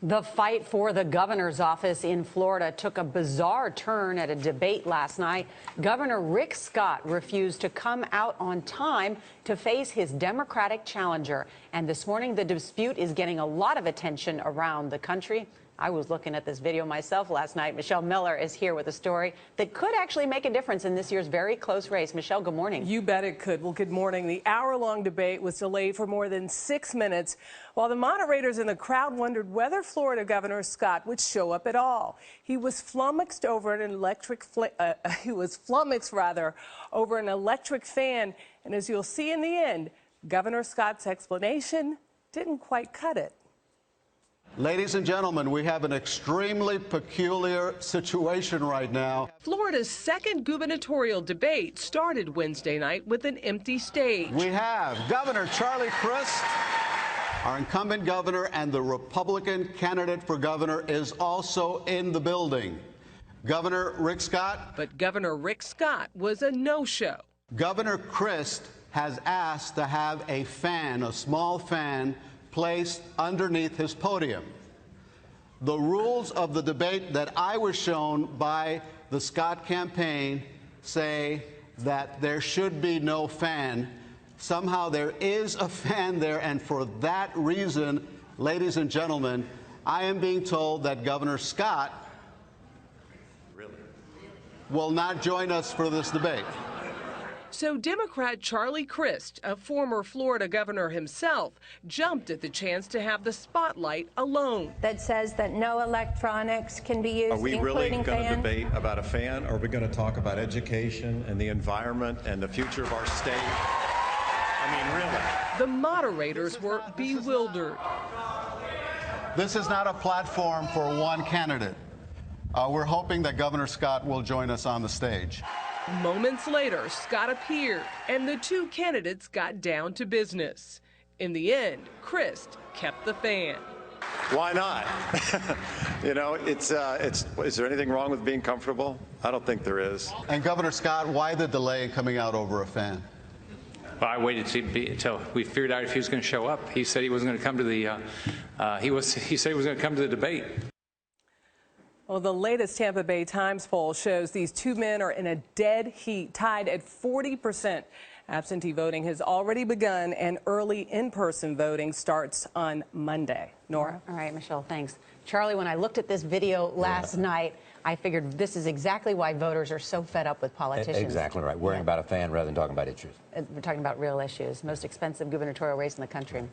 The fight for the governor's office in Florida took a bizarre turn at a debate last night. Governor Rick Scott refused to come out on time to face his Democratic challenger. And this morning, the dispute is getting a lot of attention around the country. I was looking at this video myself last night. Michelle Miller is here with a story that could actually make a difference in this year's very close race. Michelle, good morning. You bet it could. Well, good morning. The hour-long debate was delayed for more than 6 minutes while the moderators in the crowd wondered whether Florida Governor Scott would show up at all. He was flummoxed over an electric fan. And as you'll see in the end, Governor Scott's explanation didn't quite cut it. Ladies and gentlemen, we have an extremely peculiar situation right now. Florida's second gubernatorial debate started Wednesday night with an empty stage. We have Governor Charlie Crist, our incumbent governor, and the Republican candidate for governor is also in the building. Governor Rick Scott. But Governor Rick Scott was a no-show. Governor Crist has asked to have a fan, a small fan, placed underneath his podium. The rules of the debate that I was shown by the Scott campaign say that there should be no fan. Somehow there is a fan there, and for that reason, ladies and gentlemen, I am being told that Governor Scott will not join us for this debate. So Democrat Charlie Crist, a former Florida governor himself, jumped at the chance to have the spotlight alone. That says that no electronics can be used, including fans. Are we really going to debate about a fan, or are we going to talk about education and the environment and the future of our state? I mean, really. The moderators were bewildered. This is not a platform for one candidate. We're hoping that Governor Scott will join us on the stage. Moments later, Scott appeared, and the two candidates got down to business. In the end, Crist kept the fan. Why not? You know, is there anything wrong with being comfortable? I don't think there is. And Governor Scott, why the delay in coming out over a fan? Well, I waited until we figured out if he was going to show up. He said he wasn't going to come to the. He said he was going to come to the debate. Well, the latest Tampa Bay Times poll shows these two men are in a dead heat, tied at 40%. Absentee voting has already begun, and early in-person voting starts on Monday. Nora? All right, Michelle, thanks. Charlie, when I looked at this video last night, I figured this is exactly why voters are so fed up with politicians. Exactly right. Worrying about a fan rather than talking about issues. We're talking about real issues. Most expensive gubernatorial race in the country.